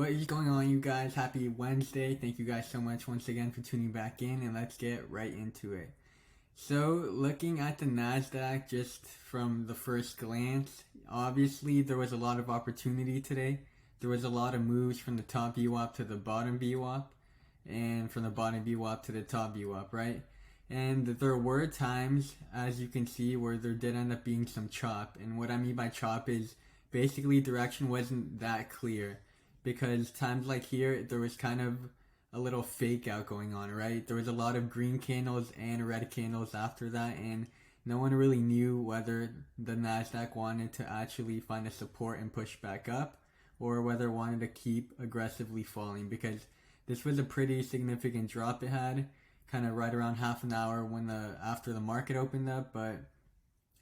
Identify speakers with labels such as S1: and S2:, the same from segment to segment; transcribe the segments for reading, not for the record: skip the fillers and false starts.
S1: What is going on, you guys? Happy Wednesday. Thank you guys so much once again for tuning back in, and let's get right into it. So, looking at the NASDAQ just from the first glance, obviously there was a lot of opportunity today. There was a lot of moves from the top VWAP to the bottom VWAP, and from the bottom VWAP to the top VWAP, right? And there were times, as you can see, where there did end up being some chop. And what I mean by chop is basically direction wasn't that clear, because times like here there was kind of a little fake out going on, right? There was a lot of green candles and red candles after that, and no one really knew whether the NASDAQ wanted to actually find a support and push back up, or whether it wanted to keep aggressively falling, because this was a pretty significant drop it had, kind of right around half an hour when after the market opened up. But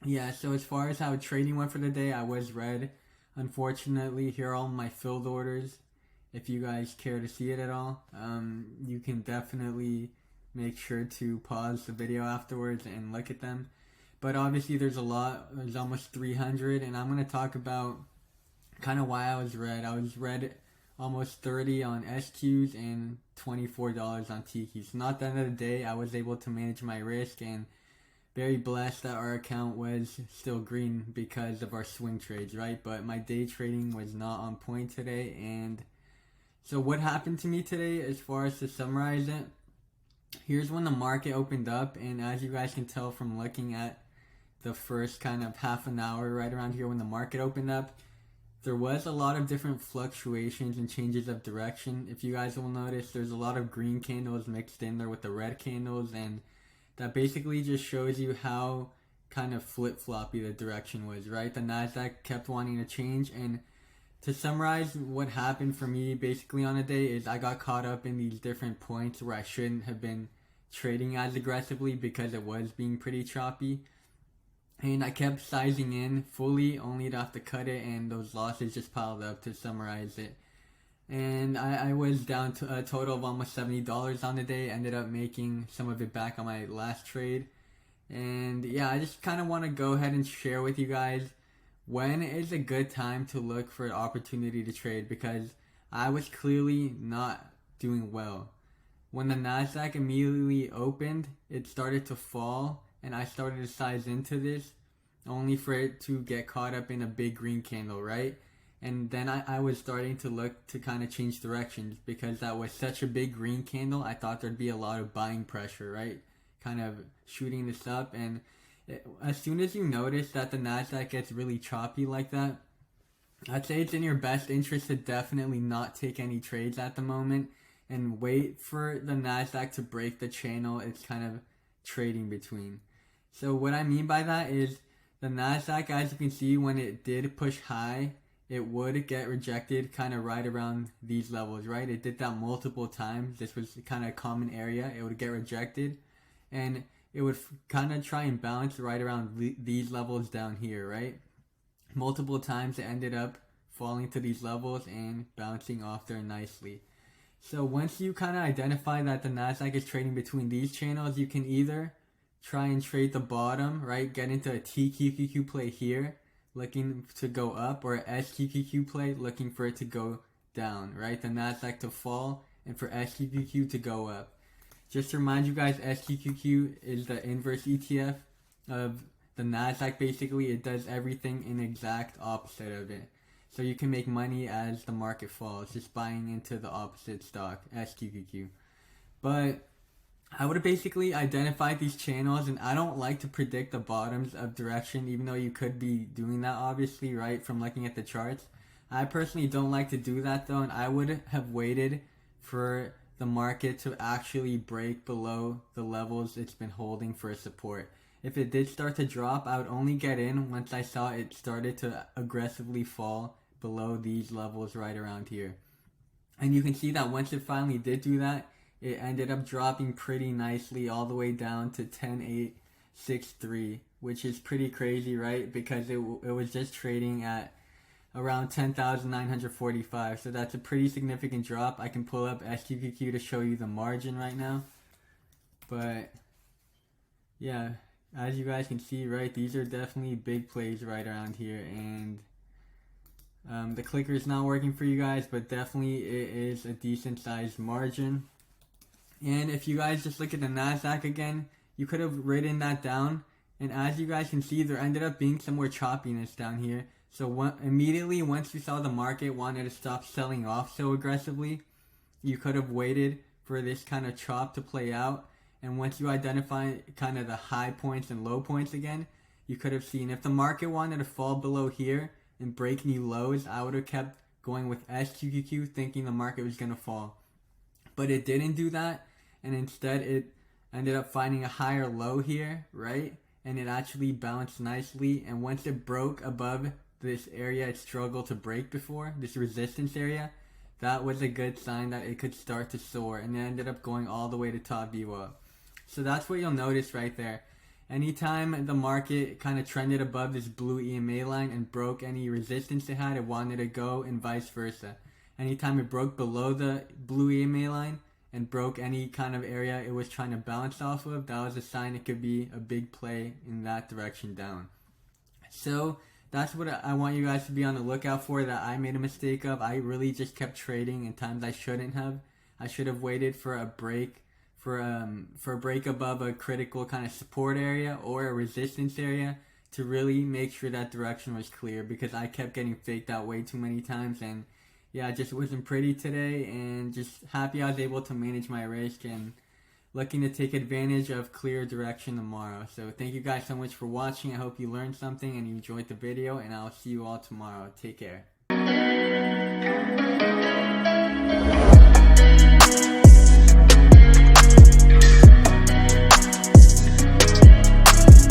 S1: yeah, so as far as how trading went for the day, I was red. Unfortunately, here are all my filled orders. If you guys care to see it at all, you can definitely make sure to pause the video afterwards and look at them. But obviously there's a lot, there's almost 300, and I'm going to talk about kind of why I was red. I was red almost 30 on SQs and $24 on TQs. So not the end of the day, I was able to manage my risk, and very blessed that our account was still green because of our swing trades, right? But my day trading was not on point today. And so what happened to me today, as far as to summarize it, here's when the market opened up, and as you guys can tell from looking at the first kind of half an hour right around here when the market opened up, there was a lot of different fluctuations and changes of direction. If you guys will notice, there's a lot of green candles mixed in there with the red candles, and that basically just shows you how kind of flip-floppy the direction was, right? The NASDAQ kept wanting to change, and to summarize what happened for me basically on a day is I got caught up in these different points where I shouldn't have been trading as aggressively because it was being pretty choppy. And I kept sizing in fully only to have to cut it, and those losses just piled up, to summarize it. And I was down to a total of almost $70 on the day. Ended up making some of it back on my last trade. And yeah, I just kind of want to go ahead and share with you guys when is a good time to look for an opportunity to trade, because I was clearly not doing well. When the NASDAQ immediately opened, it started to fall, and I started to size into this only for it to get caught up in a big green candle, right? And then I was starting to look to kind of change directions, because that was such a big green candle. I thought there'd be a lot of buying pressure, right? Kind of shooting this up. And as soon as you notice that the NASDAQ gets really choppy like that, I'd say it's in your best interest to definitely not take any trades at the moment and wait for the NASDAQ to break the channel it's kind of trading between. So what I mean by that is the NASDAQ, as you can see, when it did push high, it would get rejected kind of right around these levels, right? It did that multiple times. This was kind of a common area. It would get rejected, and it would kind of try and bounce right around these levels down here, right? Multiple times it ended up falling to these levels and bouncing off there nicely. So once you kind of identify that the NASDAQ is trading between these channels, you can either try and trade the bottom, right? Get into a TQQQ play here, looking to go up, or a SQQQ play, looking for it to go down, right? The NASDAQ to fall, and for SQQQ to go up. Just to remind you guys, SQQQ is the inverse ETF of the NASDAQ. Basically, it does everything in exact opposite of it. So you can make money as the market falls, just buying into the opposite stock, SQQQ. But I would have basically identified these channels, and I don't like to predict the bottoms of direction, even though you could be doing that, obviously, right, from looking at the charts. I personally don't like to do that, though, and I would have waited for the market to actually break below the levels it's been holding for support. If it did start to drop, I would only get in once I saw it started to aggressively fall below these levels right around here. And you can see that once it finally did do that, it ended up dropping pretty nicely all the way down to 10,863, which is pretty crazy, right? Because it was just trading at around 10,945. So that's a pretty significant drop. I can pull up SQQQ to show you the margin right now. But yeah, as you guys can see, right, these are definitely big plays right around here. And The clicker is not working for you guys, but definitely it is a decent sized margin. And if you guys just look at the NASDAQ again, you could have written that down. And as you guys can see, there ended up being some more choppiness down here. So immediately once you saw the market wanted to stop selling off so aggressively, you could have waited for this kind of chop to play out. And once you identify kind of the high points and low points again, you could have seen if the market wanted to fall below here and break new lows, I would have kept going with SQQQ thinking the market was going to fall. But it didn't do that, and instead it ended up finding a higher low here, right? And it actually bounced nicely, and once it broke above this area it struggled to break before, this resistance area, that was a good sign that it could start to soar, and it ended up going all the way to top VWAP. So that's what you'll notice right there. Anytime the market kind of trended above this blue EMA line and broke any resistance it had, it wanted to go, and vice versa. Anytime it broke below the blue EMA line and broke any kind of area it was trying to bounce off of, that was a sign it could be a big play in that direction down. So that's what I want you guys to be on the lookout for, that I made a mistake of. I really just kept trading in times I shouldn't have. I should have waited for a break, for a break above a critical kind of support area or a resistance area to really make sure that direction was clear, because I kept getting faked out way too many times. And yeah, it just wasn't pretty today, and just happy I was able to manage my risk and looking to take advantage of clear direction tomorrow. So thank you guys so much for watching. I hope you learned something and you enjoyed the video, and I'll see you all tomorrow. Take care.